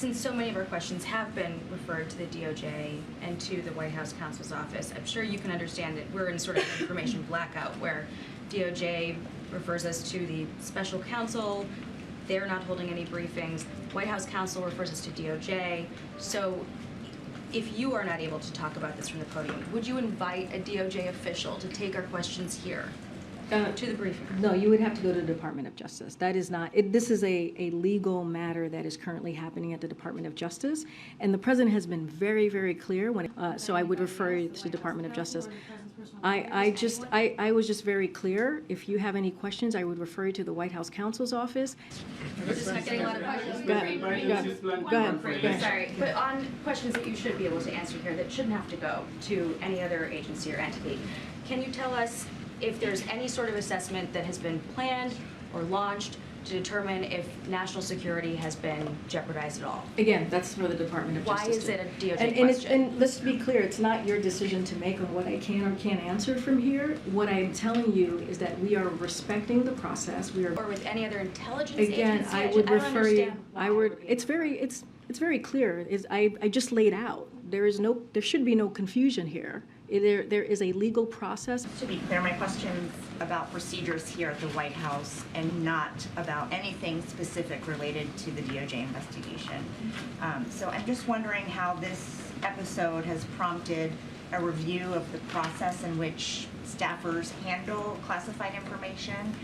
since so many of our questions have been referred to the DOJ and to the White House counsel's office, I'm sure you can understand that we're in sort of information blackout where DOJ refers us to the special counsel. They're not holding any briefings. White House counsel refers us to DOJ. So if you are not able to talk about this from the podium, would you invite a DOJ official to take our questions here to the briefing? No, you would have to go to the Department of Justice. That is not, this is a legal matter that is currently happening at the Department of Justice. And the President has been very, very clear when, so I would refer you to the Department of Justice. I was just very clear. If you have any questions, I would refer you to the White House counsel's office. We're just not getting a lot of questions. Go ahead. Sorry, but on questions that you should be able to answer here that shouldn't have to go to any other agency or entity, can you tell us if there's any sort of assessment that has been planned or launched to determine if national security has been jeopardized at all? Again, that's for the Department of Justice. Why is it a DOJ question? And let's be clear, it's not your decision to make on what I can or can't answer from here. What I'm telling you is that we are respecting the process. We are. Or with any other intelligence again, agency? I would refer you. I would. It's very clear. I just laid out. There should be no confusion here. There is a legal process. To be clear, my question's about procedures here at the White House and not about anything specific related to the DOJ investigation. So I'm just wondering how this episode has prompted a review of the process in which staffers handle classified information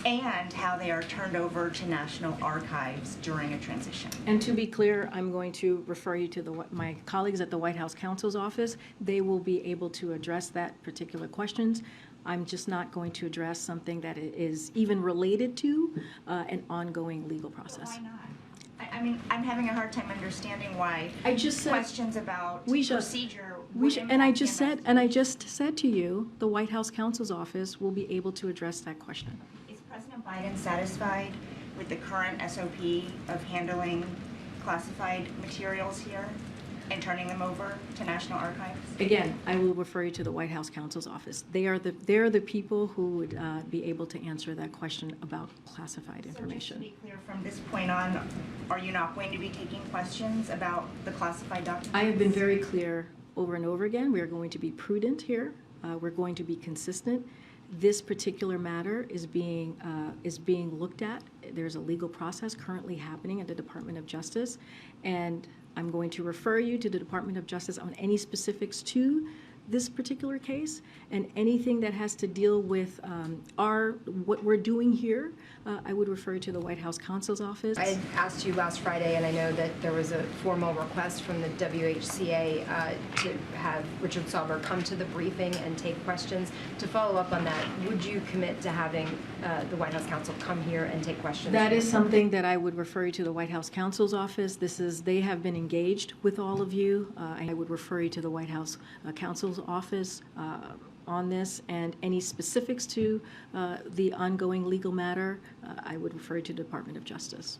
and how they are turned over to National Archives during a transition. And to be clear, I'm going to refer you to my colleagues at the White House counsel's office. They will be able to address that particular questions. I'm just not going to address something that is even related to an ongoing legal process. Why not? I mean, I'm having a hard time understanding why I just said, questions about procedure. And I just said to you, the White House counsel's office will be able to address that question. Is President Biden satisfied with the current SOP of handling classified materials here and turning them over to National Archives? Again, I will refer you to the White House counsel's office. They are the people who would be able to answer that question about classified information. So just to be clear, from this point on, are you not going to be taking questions about the classified documents? I have been very clear over and over again. We are going to be prudent here. We're going to be consistent. This particular matter is being looked at. There's a legal process currently happening at the Department of Justice, and I'm going to refer you to the Department of Justice on any specifics to this particular case and anything that has to deal with what we're doing here. I would refer you to the White House counsel's office. I had asked you last Friday, and I know that there was a formal request from the WHCA to have Richard Sauber come to the briefing and take questions. To follow up on that, would you commit to having the White House counsel come here and take questions? That is something that I would refer you to the White House counsel's office. They have been engaged with all of you. I would refer you to the White House counsel's office on this, and any specifics to the ongoing legal matter, I would refer you to the Department of Justice.